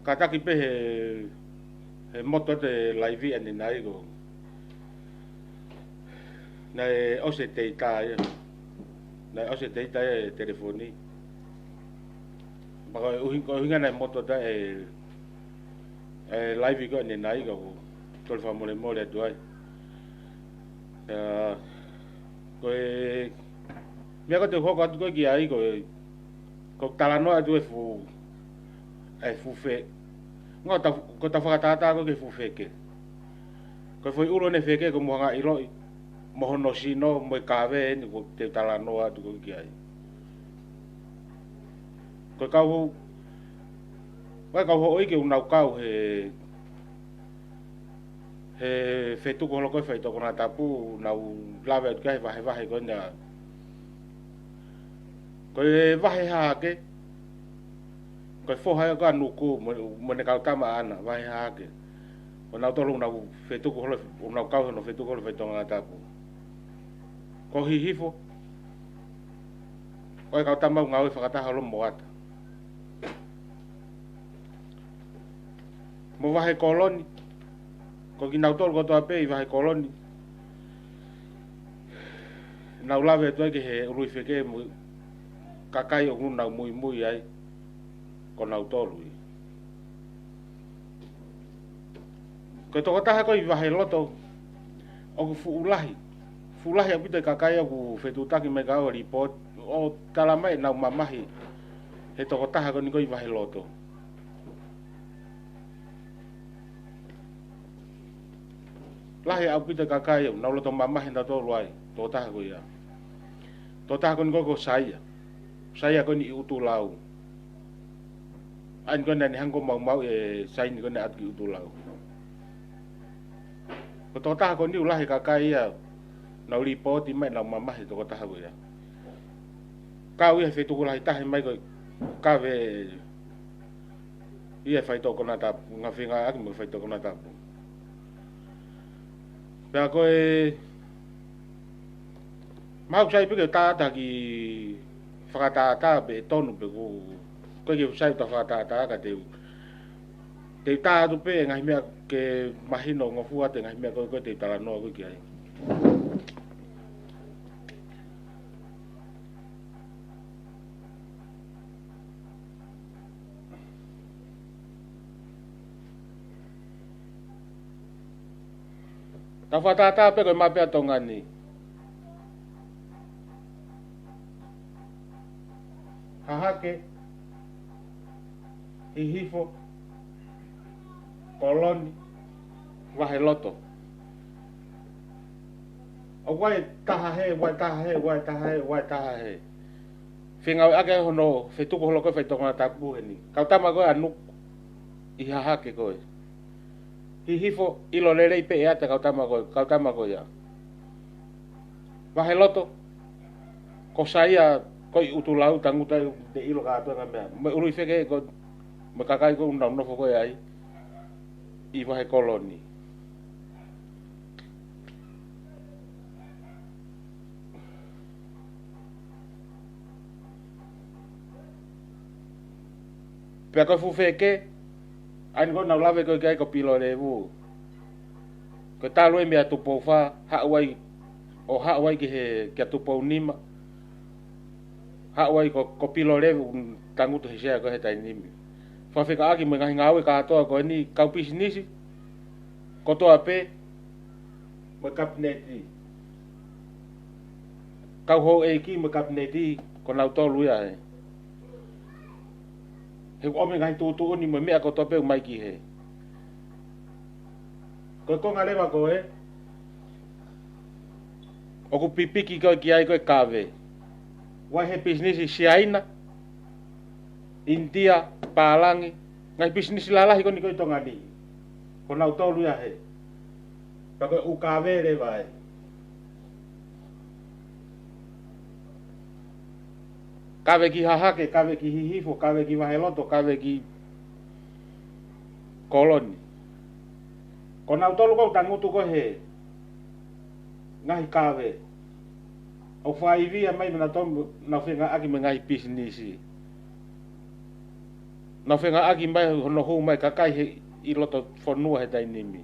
kataki pe he moto te live ane nai go. Nai ose te ita ia. Nai ose te ita e telefoni. Baka uhinga nai moto ta live go ane nai go. Tolfa mole mole tuai. Koe mea ko te hoko atu koe ki ai ko talanoa atu e fu fe. Ngā ko ta whakatata ko ke fu feke. Ko foi ulo ne feke ko muanga iroi. Mohono sino mo kawe ni ko te talanoa atu ko ki ai. Ko kau wa kau ho ke unau kau he fetu ko lo ko fai to ko na tapu nau lave atu kai vahe ko na. Ko vahe ha ke ko foha ko anuku mo ne kau tama ana vahe ha ke. O nau tolu nau fetu ko lo nau kau no fetu ko lo fai to na tapu. Ko hihifo ko kau tama ngau whakataha lo moata. Mo vahe koloni ko ki nau tolu ko toa pe i vahe koloni nau lave tu ke he urui feke kakai o nau mui ai ko nau tolu ko to kota ko i vahe loto o ku fulahi apita kakai o ku fetutaki me ka o report o talamai nau mamahi he to kota ko ni ko i vahe loto lahi apita kakai o nau loto mamahi na to luai to ta ko ia to ta ko ni ko saya ko ni utu lau an ko na ni hango mau sai ni ko na atu utu lau ko to ta ko ni lahi kakai ia nau report i mai nau mamahi to ta ko ia kau ia fetu ko lahi tahi mai ko ka ve ia fai to ko na ta nga finga ak mo fai to ko na ta Pea koe mau sai pe tata ki whakatata pe tonu pe koe ki sai ta whakatata ka te tātu pe ngahi mea ke mahino ngofua te ngahi mea koe te talanoa koe ki ai. Ta whatata pe koe mapea tongani. Hahake, hihifo, koloni, wahe loto. O wai taha he, wai taha he, wai taha he, wai taha he. Whingau ake hono, whetuko holo koe whaitongana tapu heni. Kau tama koe anuk, i hahake koe. Hihifo ilo lelei pe ea te kau tama koe ia. Wahe loto, ko saia koi utulau tanguta de ilo katoa mea. Me urui wheke ko me kakai ko unau nofo koe ai. I wahe koloni. Pea koe fu wheke, aini ko nau lawe koe kai ko pilo revu. Ko talo e mea tupou wha, haawai ki he kia tupou nima. Haawai ko pilo revu tangutu he sea ko he tai nimi. Whawhika aki mo ngahi ngawe katoa ko ni kau pisi nisi. Ko toa pe, mo kapineti. Kau hou e ki mo kapineti ko nau tolu ia he. He ome ngahi tutu ni mo mea ko toa pe umai ki he. Ko konga lewa ko e. Oku pipiki ko ki ai ko e kawe. Wai he bisnisi siaina. India, Palangi. Ngai bisnisi lalahi ko ni ko i tongani. Ko nau tolu ia he. Pako ukawe lewa e. Kawe ki hahake, kawe ki hihifo, kawe ki waheloto, kawe ki koloni. Ko nau tolu ko tangutu ko he. Ngahi kawe. O whaivia mai mana tomu na whenga aki me ngai bisnisi. na whenga aki mai hono hu mai kakai he I loto whanua he tainimi.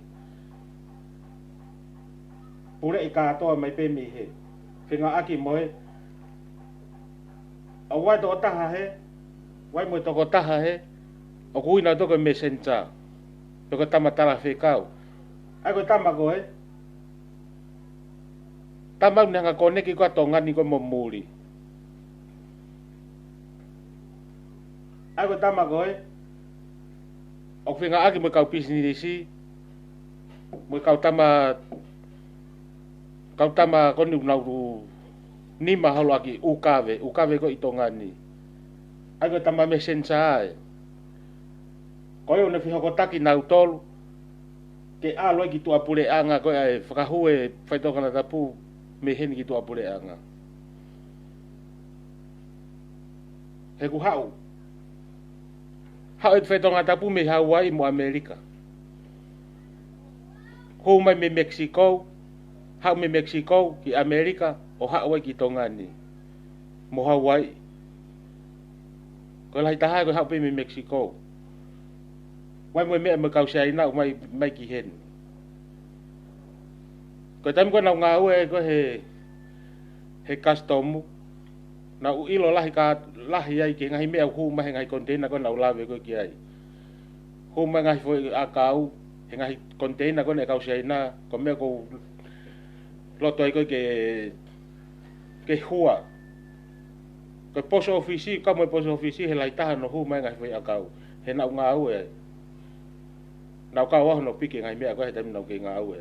Pure I katoa mai pe mi he. Whenga aki moe. A wai toko taha he. Wai moe toko taha he. O kuina toko messenger. Toko tamatala whekau. Ai koe tama koe. Tama ni hanga koneki koe tongani koe momuri. Ai koe tama koe. O whenga aki moe kau pisinirisi. Moe kau tama koni unauru nima halo aki ukawe ko itongani. Ai koe tama messenger ai. Koe one whihoko taki nau tolu. Ke alo ki tua pule anga koe ai whakahue whaitokana tapu me heni ki tua pule anga. He ku hau. Hau e whaitokana tapu me Hawaii mo Amerika. Hou mai me Mexico. Hau me Mexico ki Amerika o hau ki tongani. Mo Hawaii. Koe lai taha koe hau pe me Mexico. Wai moe mea me kau sei nau mai ki hen. Koe taimi koe nau ngā ue koe he customu. Na u ilo lahi ai ki ngahi mea hu mai ngahi container koe nau lawe koe ki ai. Hu mai ngahi foi a kau he ngahi container koe ne kau sei na ko mea ko loto ai koe ke hua. Koe poso ofisi, kau moe poso ofisi he lai taha no hu mai ngahi foi a kau. He nau ngā ue ai. Nau kau aho no piki ngai mea koe he taimi nau ke ngā ue.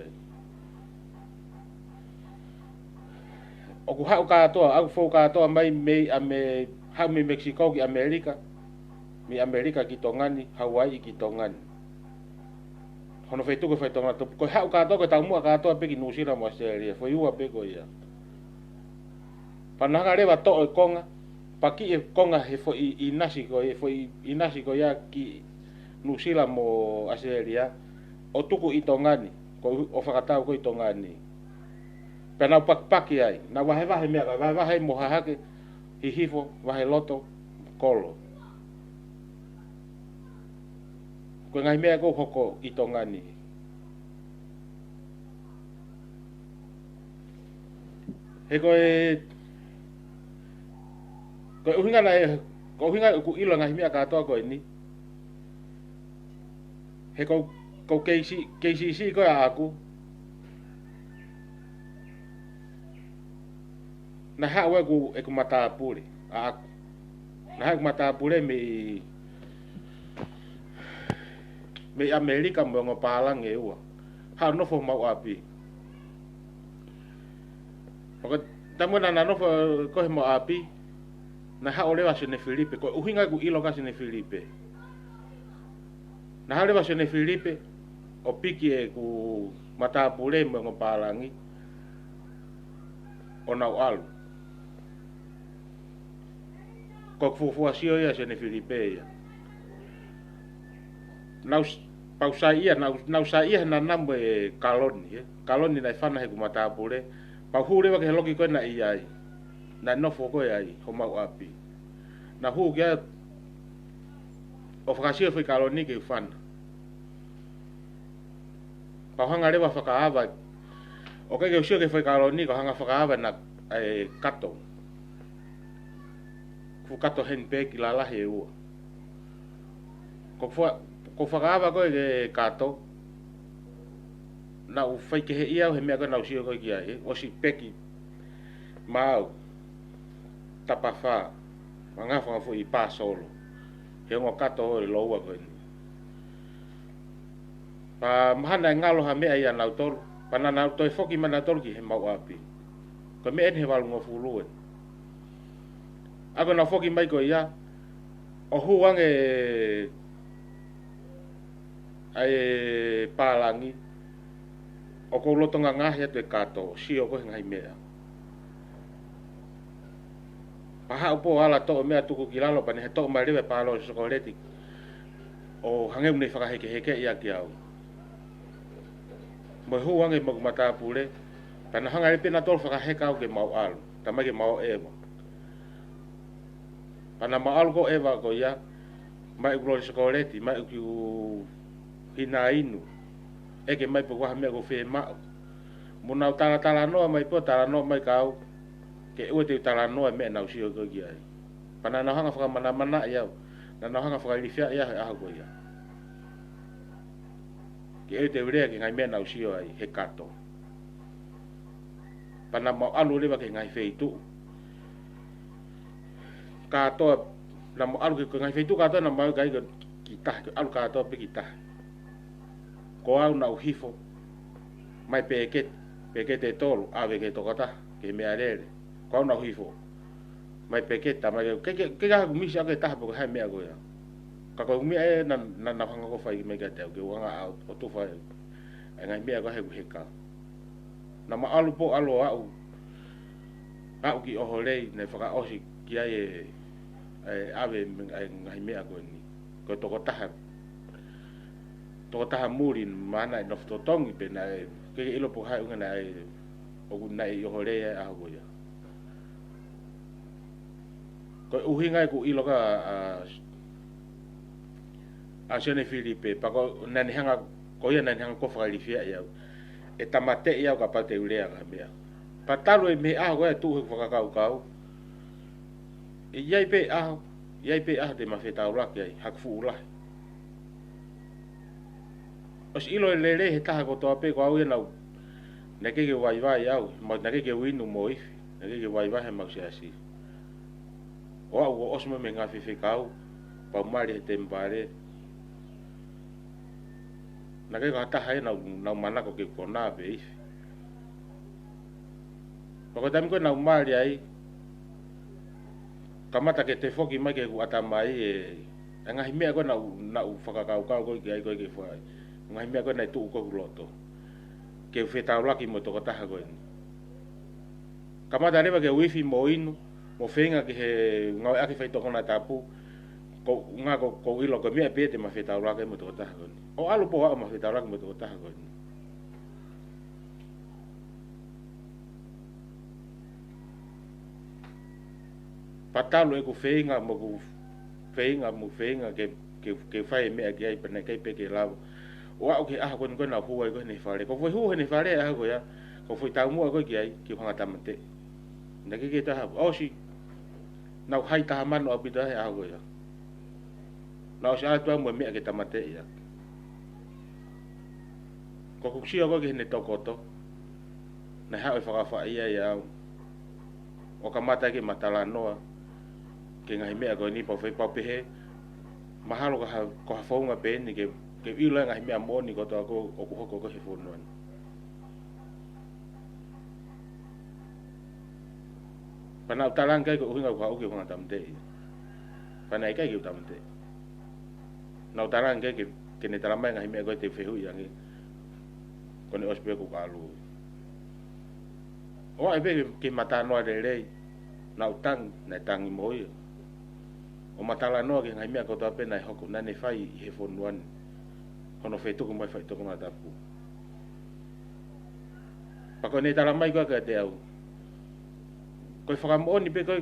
Oku hau katoa, au fau katoa mai mei ame hau me Mexico ki Amerika. Mi Amerika ki tongani, Hawaii ki tongani. Hono feituko fai tongani. Koe hau katoa koe tau mua katoa peki New Zealand mo Australia. Foi ua peko ia. Pananga rewa to e konga. Paki e konga he foi inasi koe, foi inasi koe ia ki New Zealand mo Australia o tuku I tongani ko o whakatau ko I tongani pena pakpaki ai na wahe mea wahe mo hahake hihifo wahe loto kolo ko ngai mea ko hoko I tongani he ko uhinga na ko uhinga ku ilo ngai mea katoa ko ni he ko KCC ko aku na hawe ku e ku mata pule aku na ha mata pule me Amerika mo ngopalang e ua ha no fo mau api ko tamo na no fo ko mo api na ha ole wa sene Filipe ko uhinga ku ilo ka sene Filipe na hale wa sene Filipe o piki e ku mata pule mo ngopalangi o nau alu ko fufuasio ia sene Filipe ia nau saia na nambo e kaloni na fana he ku mata pule pa hure wa ke loki ko na ia na no foko ai ho mau api na hu ga o fakasio foi kaloni ke fana pa hanga rewa whakaava o kei usio ke foi kaloni ko hanga whakaava na kato ku kato hen pe ki la he ua ko whakaava ko ke kato na u fai ke he ia he mea ko na usio ko ki ai o si peki mau tapafa manga whanga fu I pa solo he ngo kato o loua ko ni pa mahana ngalo ha mea ia nau tolu pana nau toi foki mana tolu ki he mau api ko me en he walu ngofulu ako na foki mai ko ia o huang ai palangi o ko lotonga ngahi atu e kato si o ko ngai mea paha upo ala to mea tuku kilalo pane he to mai rewe palo sokoleti o hange unei whakaheke heke ia ki au mo huang mo mata pule pana hanga le pena tol whakaheka au ke mau alu tamai ke mau ewa pana mau alu ko ewa ko ia mai ulo sokoleti mai uki hina inu e ke mai po wa me go fe ma mo na tala no mai po tala no mai kau ke o te tala no me na usio go gi ai pana na hanga fa mana ya na hanga fa lifia ya a go ya ke e te ure ke ngai me na usio ai he kato pana mo alu le ba ke ngai fe tu kato na mo alu ke ngai fe tu kato na mai kai kita alu kato pe kita ko au na uhifo mai peke te tolu ave ke tokata ke me arere ko au na uhifo mai peke ta mai ke ga mi sa ke ta po ha me ago ya ka ko mi e na hanga ko fai me ke te ke wanga o tu fai ngai me ago he ka na ma alu po alu au ki o hole ne fa osi ki ai ave ngai me ago ni ko tokata to murin mana no to tongi pe na ke ilo po hai unga na o na i hore a go ya ko uhinga ku ilo ka a sene filipe pa ko na ni hanga ko ya na ni hanga ko fa lifia ya e tamate ya ka pa te ulea ka mea pa talo e me a go ya tu fa ka kau e yai pe a de ma feta ura ke hak fu ura os ilo lele he taha ko toa pe ko au na na ke vai au ma na ke winu moi na ke vai he ma se asi o au os me nga fi kau pa mari he tempare na ke ka taha na mana ko ke kona be ko tam ko na mari ai kamata ke te foki mai ke ku ata mai e nga hime ko na u faka kau ko ke ai ko ke foi ngai me ko na tu ko loto ke feta ula ki mo to ta ha ko ni kama dale ba ke wifi mo inu mo fenga ke he ngau aki fai to ko na tapu ko nga ko ilo ko me pete ma feta ula ke mo to ta ha ko ni o alu po ma feta ula ke mo to ta ha ko ni patalo e ko fenga ke fai me ke ai pena ke pe ke lavo o au ke a ko na huai ko ni fare ko foi hu ni fare a ko ya ko foi ta mu ko ki ai ki hanga tamate na ke ta ha o si na hai ta man o bida a ko ya na o sa to mo me ke tamate ya ko si ko ke ni tokoto na ha o fa ya o ka mata ke matala no ke ngai me ko ni po foi pa pe mahalo ko ha fonga pe ni ke ila ngai me amoni ko to ko ko he fo non pana talang kai ko hinga ko ke hanga tamte pana kai ke tamte na talang kai ke ni talamai ngai me ko te fehu yang ko ne ospe ko kalu o ai be ke mata no de le na utang na tangi moi o matala no ke ngai me ko to pe na hoko na ne fai he fo non ono feito ko mai feito ko na tapu pa ko ne tala mai ko ka te au ko fa mo ni pe ko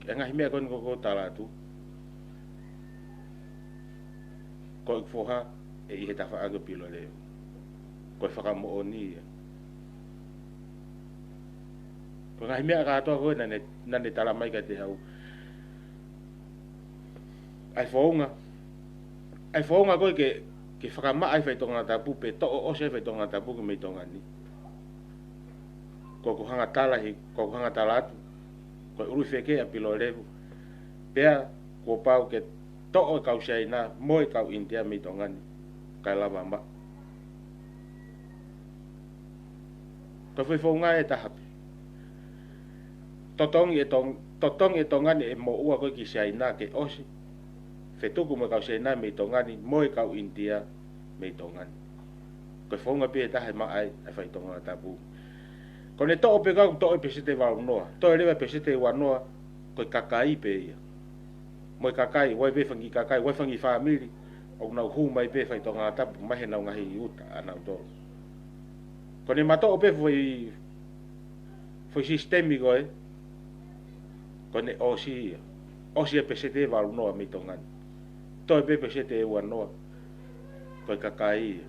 nga hime ko tala tu ko fo ha e he ta fa aga pilo le ko fa mo ni ko nga hime ka to ko na ne tala mai ka te au ai fonga ko ke whakama ai whai tonga tapu pe to o se whai tonga tapu ke mei tonga ni ko hanga tala atu ko uru wheke a pilo revu pea ko pau ke to o kau seina moi kau india mei tonga ni kai lava ma ko whai fonga e tahapi totong e tonga ni e mo ua ko ki seina ke osi fetuku mo kau seina mei tonga ni moi kau india mei tonga ni ko fonga pe ta ma ai fai tonga tapu ko ne to pe ka to pe se te va no to le pe se te wa no ko kakai pe mo kakai wai be fangi kakai wai fangi family o na hu mai pe fai tonga tapu mai na nga hi uta ana do ko ne mato pe foi sistémico ko ne osi pe se te va no mei tonga ni toi pepe se te ua noa ko kakai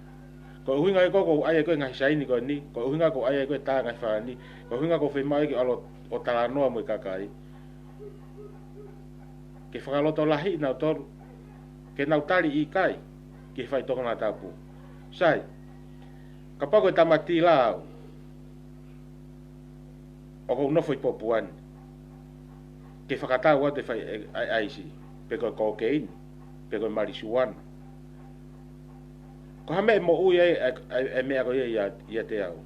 ko huinga ko ai ko ngai sai ni ko ni ko huinga ko ai ko ta ngai fa ni ko huinga ko fe mai ki alo o tala noa mo kakai ke whakalo to lahi na to ke nau tali i kai ke whai toko na tapu sai ka pako tamati la o ko no foi popuan ke whakata wa te whai ai si pe ko cocaine pe ko marijuana ko hame mo ui e mea ko ia te au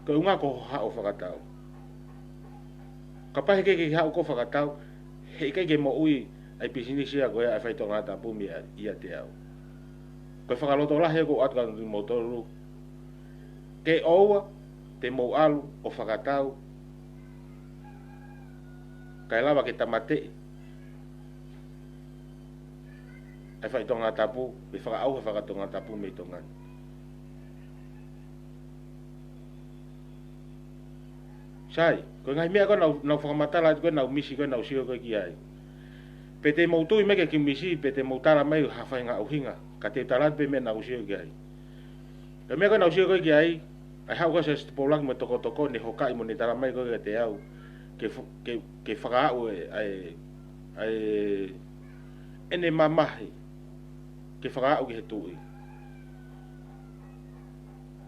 ko unga ko hao whakatau ka pahe ke hao ko whakatau he ke mo ui ai pisinisi a ko ia e whai tonga tapu mi ia te au ko whakaloto la he ko atka mo toru ke oua te mo alu o whakatau kai lava ke tamate e whai tonga tapu e whaka au he whakatonga tapu me tonga sai ko ngai mea ko nau whakamatala ko nau misi ko nau sio ko ki ai pe te moutu i meke ki misi pe te moutara mai hawhai ngā uhinga ka te talat pe me nau sio ki ai ka mea ko nau sio ko ki ai ai hau ko se stipolaki mo toko toko ne hokai mo ne tara mai ko te au ke whakaau ene mamahi ke whakaau ki he tui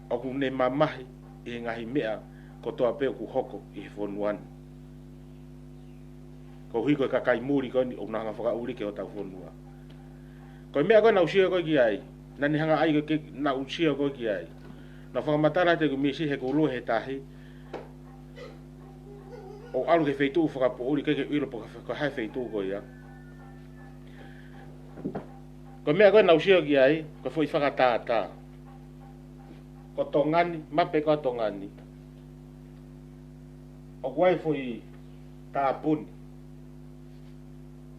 oku ne mamahi i ngahi mea ko toa peo ku hoko i he whonuan ko hui koe kakai muri ko ni o nanga whakauri ke o tau whonua ko mea ko nau sio ko ki ai nani hanga ai ko nau sio ko ki ai na whakamatara te ku misi he kulu he tahi o alu ke feitu whakapouri ke uilo po ka hai feitu ko ia ko mea ko nau sio ki ai ko foi whakatata ko tongani mape ko tongani o guai foi tāpuni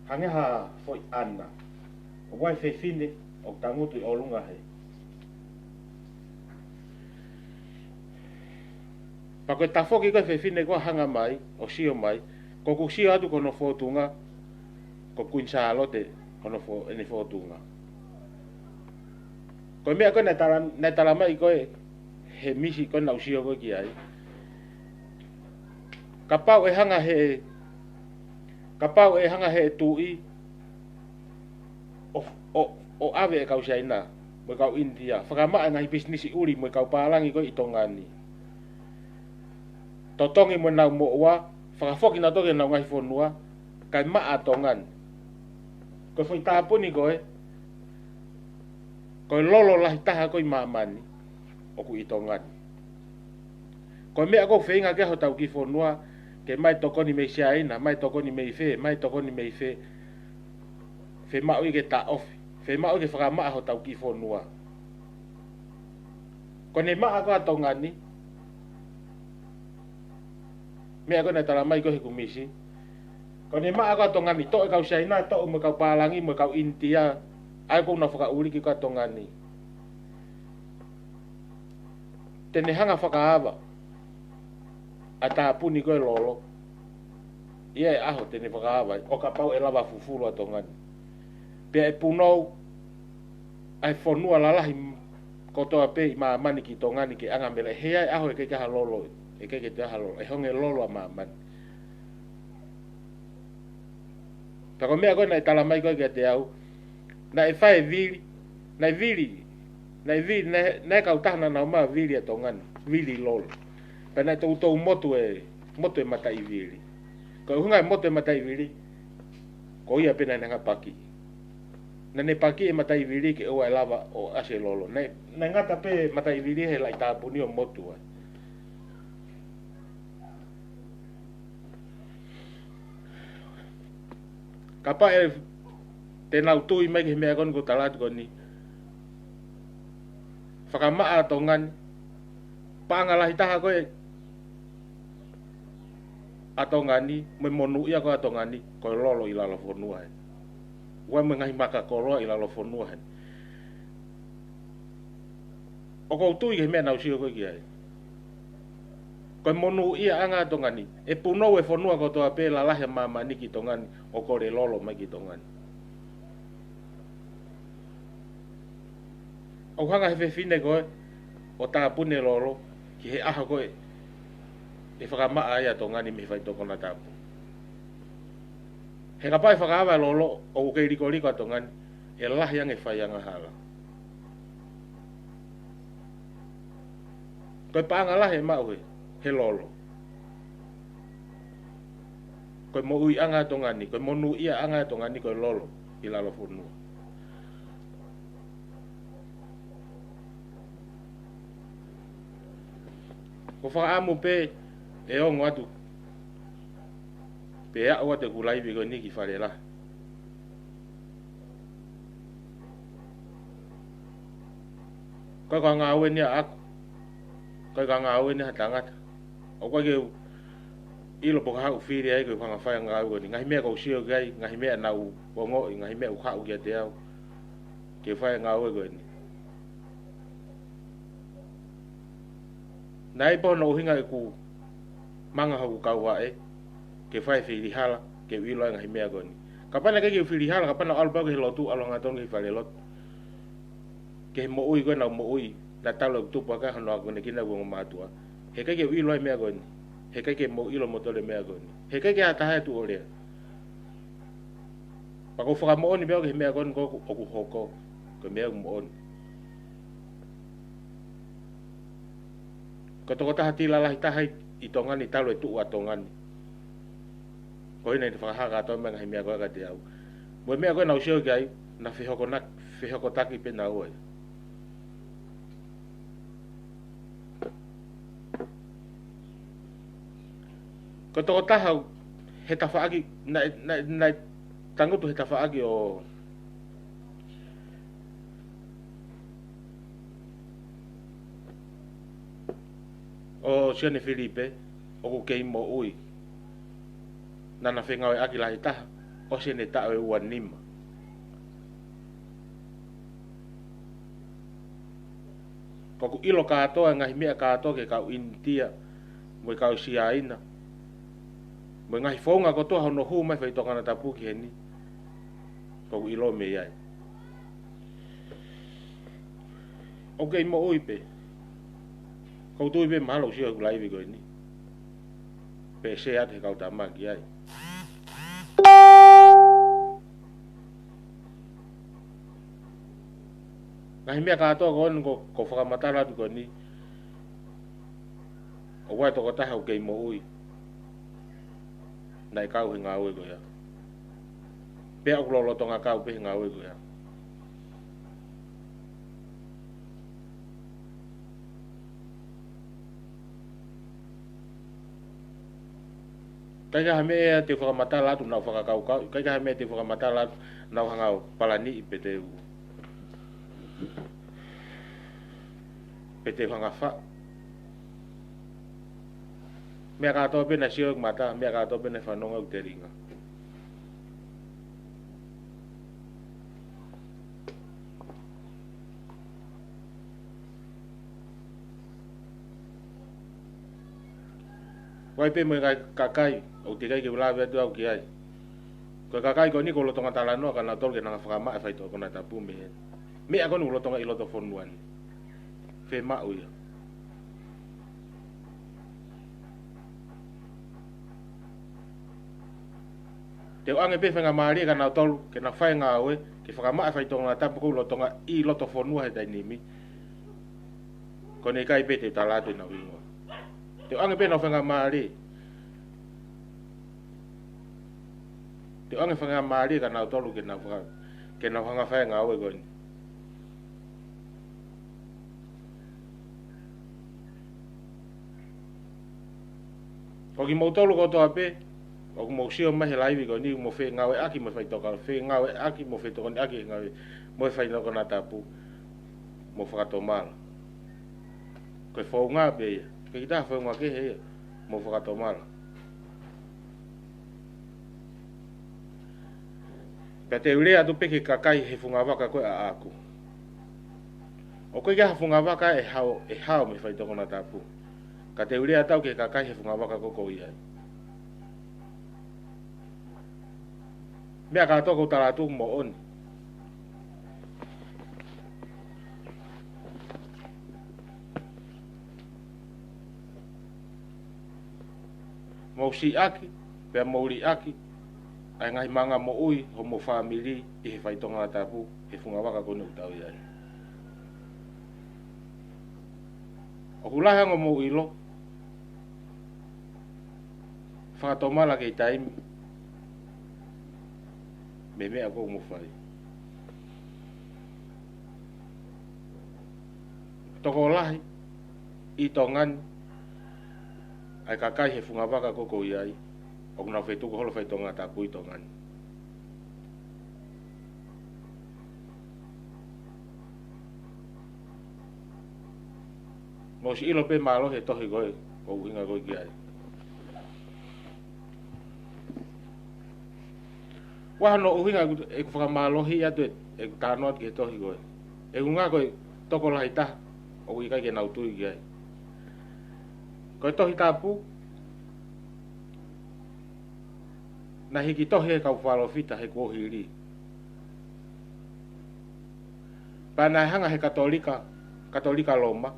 hangeha foi ana o guai fefine o tangutu i olunga hei pa koe tafoki koe fefine koe hanga mai o sio mai ko ku sio atu kono fotunga ko kuinsa alote kono ene fotunga ko mea koe nei tala mai koe he misi koe nau sio koe ki ai ka pau e hanga he tui o ave e kau saina mo kau India whakamaa ngai bisnisi uri mo kau palangi koe i tongani totongi mo nau mo ua whakafoki na toke nau ngai whonua kai maa tongan koe whai tāpuni koe lolo lahi taha koe maamani o ku i tongani koe mea koe whenga keho tau ki whonua ke mai tokoni mei siaina, mai tokoni mei fe, mai tokoni mei fe. Fe mau i ke ta ofi, fe mau i ke whakamaa ho tau ki whonua. Ko ne maa ko atongani, mea ko ne tala mai ko he kumisi. Ko ne maa ko atongani, to e kau siaina, to mo kau palangi, mo kau India, ai ko na whakauri ki ko atongani. Tene hanga whakaava. Ata puni koe lolo ia e aho tene whakaawai o ka pau e lawa fufulu atongani pia e punou ai whonua lalahi kotoa pe i maamani ki tongani ki anga mele hea e aho e keke ha lolo e keke te ha lolo e honge lolo a maamani tako mea koe na e tala mai koe ke te au na e whae vili na e vili na e kau tahana na umaa vili atongani vili lolo pena to to moto e mata i vili ko hunga moto e mata i vili ko ia pena nga paki na ne paki e mata i vili ke o lava o ase lolo na ngata pe mata i vili he lai ta puni o moto kapa e tena utui mai ke mea kon ko talat ko ni whakamaa tongan pangalahi taha koe atongani me monu ia ko atongani ko lolo ila lo fonua he wa me ngai maka ko lo ila lo fonua he o ko tu i me na usio ko ki ai ko monu ia anga atongani e puno e fonua ko to apela la he mama ni ki tongani o ko le lolo mai ki tongani o hanga he fefine koe o tāpune lolo ki he aha koe e whakamaa ai ato ngani me whai toko na tāpu. He kapai whakaawa lolo o kei riko riko ato ngani e lahi ange whai anga hala. Koe paanga lahi mau he lolo. Koe mo ui anga ato ngani, koe mo nu ia anga ato ngani koe lolo i lalo whunua. Ko whakaamu pe e ongo atu. Pe ea oa te kulaiwi koe niki whare la. Koe ka ngā ue nia aku. Koe ka ngā ue nia tangata. O koe keu ilo poka hau whiri ai koe whanga whai ngā ue ni. Ngahi mea kou sio gai, ngahi mea nau wongoi, ngahi mea ukau kia te au. Ke whai ngā ue koe ni. Nai pono uhinga e ku manga hau kau wae. Ke whai whiri hala, ke wilo ai ngahi mea koe ni. Kapana ke whiri hala, kapana alpau ke lotu alo ngā tonu ke whare lotu. Ke mo ui koe nau mo ui. Na talo tupu ka hano ako ne kina ko matua. He kai ke wilo ai mea koe ni. He kai ke mo ilo motole mea koe ni. He kai ke ataha tu olea. Pako whaka mo oni mea ke mea koe ni ko oku hoko. Ko mea mo oni. Ko toko taha tila lahi taha I tongani talo e tuu a tongani. Ko hina I te whakahaka atoa mea ngahi mea koe ka te au. Mo mea koe nau sio kai na whihoko taki pe na ue. Ko toko taha he tawhaaki, nai tangutu he tawhaaki o Sione Filipe, o ku kei mo ui. Nana whenga e aki lahi taha, o Sione tau e ua nima. Ko ku ilo kātoa, ngahi mea kātoa ke kau intia, mo kau siaina. Mo ngahi whaunga ko toha no huu mai whai tokana tapuki he ni. Ko ku ilo me iai. O kei mo ui pe. Kau tui pe mahalo siya ku laivi koe ni. Pe se at he kau tamaki ai. Ngahi mea kātoa ko onu ko whakamatara tu koe ni. O wai toko taha o kei mo ui. Nai kau he ngā ue koe ya. Pea o kulolo tonga kau pe he ngā ue koe ya. Kai ka hame te whakamatara atu nau whakakau kau. Kai ka hame te whakamatara atu nau hangau palani I pe te u. Pe te whangawha. Mea kātoa pena sio mata, mea kātoa pena whanonga u te ringa. Wai pe mo kakai, o te kai ke ulawe atu au ki ai. Ko kakai ko ni ko lotonga talanoa ka na tolke nanga whakamaa e whaito kona tapu me he. Mea konu lotonga I loto whonuani. Whe mau ia. Te o ange pe whenga maari ka nau tolu ke na whai ngā oe ke whakamaa e whaito kona tapu kou lotonga I loto whonua he tainimi. Ko ne kai pe te talatu ina wingoa. Te o ange pe na whenga maari. Te o ange whenga maari ka nau tolu ke na whanga whai ngā oe koni. O ki mau tolu kotoa pe, o ki mau sio mahe laivi ko ni mo whe ngawe aki mo whai toka, whe ngawe aki mo whai toka ni aki ngawe mo whai noko na tapu, mo whakato mala. Koe whau ngā pe ia, ke kita whau ngā ke he ia, mo whakato mala. Pea te ulea tu peke kakai he whunga waka koe a aku. O koe kia whunga waka e hao me whai toko na tapu. Ka te urea tau ke kakai he whunga waka koko I ai. Mea ka toko taratu mo oni. mo si aki pe mo ri aki ai ngai manga mo ui ho mo family I he whaitonga tapu he funga waka kone utau iai. O kulahanga mo ilo whakatomala kei taimi me mea ko mo whai. Toko lahi I tongan ai kakai he funga waka koko iai o kuna whetuko holo whaitonga tapu I tongan. Mo si ilo pe malo he tohi koe o uhinga koe ki ai. Wahano uhinga e ku whakamalohi atu e ku tānoat ki he tohi koe. E ku ngā koe toko lahi taha o ikai ke nautui ki ai. Koe tohi tāpū na hiki tohi e kau whalofita he kuohiri. Pānai hanga he katolika loma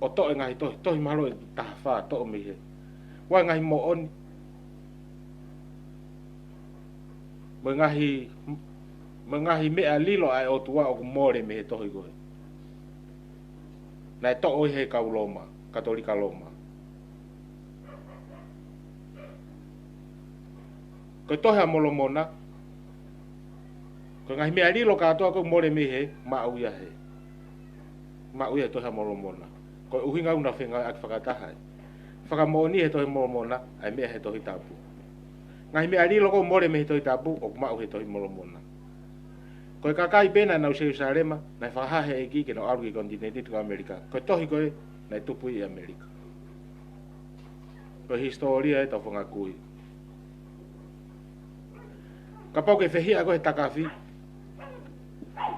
o to e ngahi tohi mahalo e taha whaa to o mihe. Wa ngahi mo oni mo ngahi mea lilo ai o tua o ku more me he tohi koe. Nai to o he kau loma, katolika loma. Koe tohi a molomona ko ngahi mea lilo katoa ko more me he ma uia he. Ma uia tohi a molomona. Ko uhinga una whenga ak whakatahai. Whakamooni he tohi molomona ai mea he tohi tapu. Ngahi mea lilo ko more me he tohi tapu o kumau he tohi molomona. Koe kakai pena nau se usarema nai whahahe e ki ke no aru ki kontinenti tuka Amerika. Koe tohi koe nai tupu I Amerika. Koe historia e tau whangakui. Ka pau ke whehia koe takafi.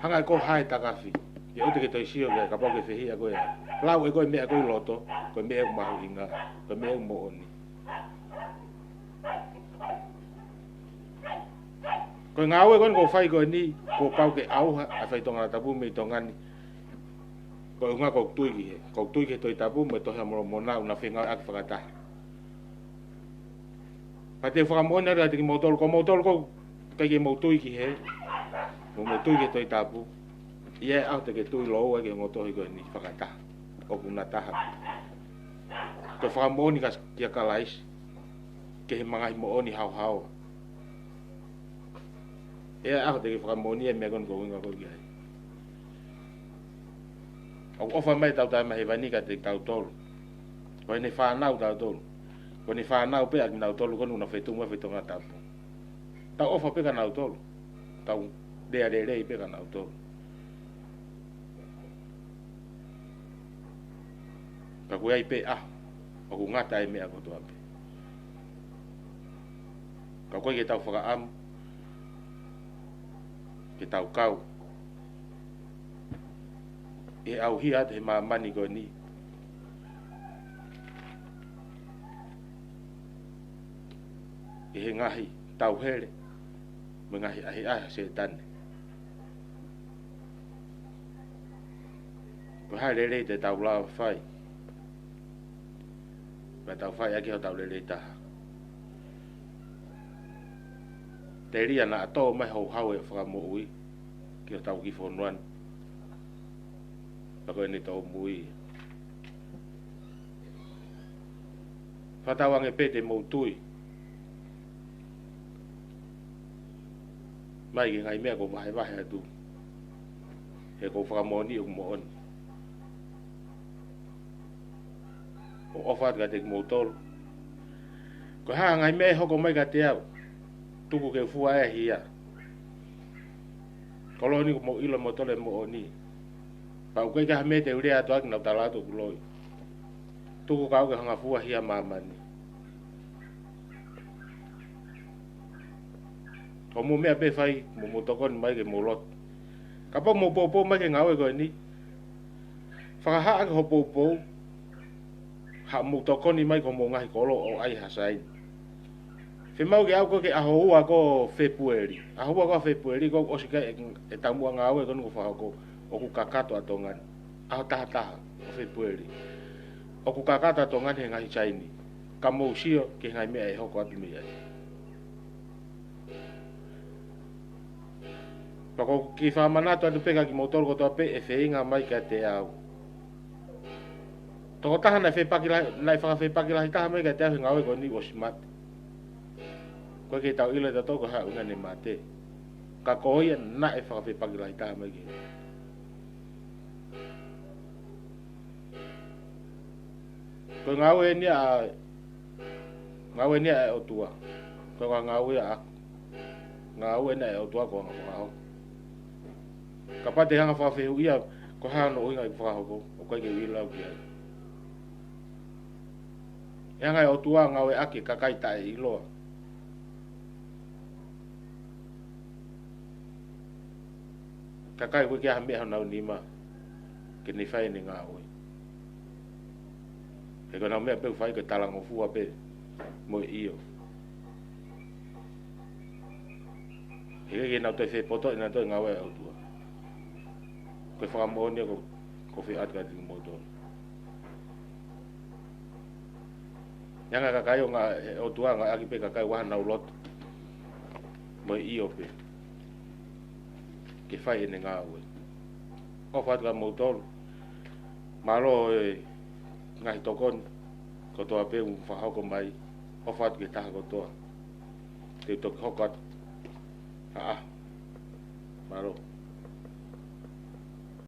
Hanga e ko hae takafi. Ia ute ke toi sio ke ka pau ke whehia koe. Lau e koe mea koe loto. Koe mea u mahu inga. Koe mea u mooni. Koe ngā ue koe ko whai koe ni. Ko pau ke auha a whai tonga tapu me tongani. Koe unga kou tui ki he. Kou tui ki toi tapu me tohi amoro mona una whenga aki whakataha. Pa te whakamona rea te ki mautolu. Ko mautolu kou kai ke mautui ki he. Mo mautui ki toi tapu. Ia au te ke tui loo e ke ngotohi koe ni whakataha. O kuna taha. Koe whakamoni kia kalais. Ke he mangahi mo oni hau hau. Ia au te ke whakamoni e mea kono kou inga koe ki hai. Au ofa mai tau tai mahi vanika te tau tolu. Koe ne whanau tau tolu. Koe ne whanau pe aki nau tolu kono una whetunga whetunga tapu. Tau ofa pe ka nau tolu. Tau dea rei pe ka nau tolu. Ka koe ai pe o ku ngata e mea koto ape. Ka koe ke tau whakaamu. Ke tau kau. E au hia te maa mani koe ni. E he ngahi tau here. Me ngahi ahi aha se tane. Ko hai rere te tau lao whai. Ma tau whai aki ho tau rere taha. Te ria na ato mai hou hau e whakamo ui. Ki ho tau ki whonuan. Pako e ni tau mui. Whatawange pete moutui. Mai ki ngai mea ko wahe wahe atu. He ko whakamoni o mo oni. O ofat ka te ki moutolu. Ko haa ngai mea hoko mai ka te au. Tuku ke fua e hia. Koloni ko mo ilo mo tole mo oni. Pau koe ka me te urea atu aki nau talato kuloi. Tuku kau ke hanga fua hia mamani. O mo mea pe fai, mo tokoni mai ke mo lot. Kapa mo popo mai ke ngawe koe ni. Whakaha ake ho popo. Ha mo tokoni mai ko mo ngahi kolo o ai hasain. Whimau ke au ko ke aho ua ko February. Aho ua ko February ko osika e tamua ngawe kono ko whakako. O ku kakato atongani. Aho taha taha o February. O ku kakato atongani he ngahi chaini. ka mo sio ke ngai me e hoko atu me ai pako ki fa manato atu pega ki motor ko to pe e feinga mai ka te au to ta na fe pakila na fa fe pakila ta mai ka te ngau ko ni o smart ko ke tau ile to ko ha una ne mate ka ko ia na e fa fe pakila ta mai ki ko ngau e ni a ngau e ni a o tua ko ngau e a ngau e na o tua ko ngau kapate hanga fa fe ia ko ha no inga fa ko ko ke ila ki ai hanga o tua ngau e ake kakai ta e ilo kakai ko ke ha me ha na ni ma ke ni fa ni ngau e ko na me pe fai ke talango fu pe mo io ke na te fe poto na to ngawe o tua ko fa mo ne ko fi at ka di motor yanga ka kayo nga o tua nga aki pe ka kai wa na ulot mo io pe ke fai ne ngawe o fa ka motor malo ngai tokon ko to ape un fa ko mai o fa ke ta ko to te to ko ka malo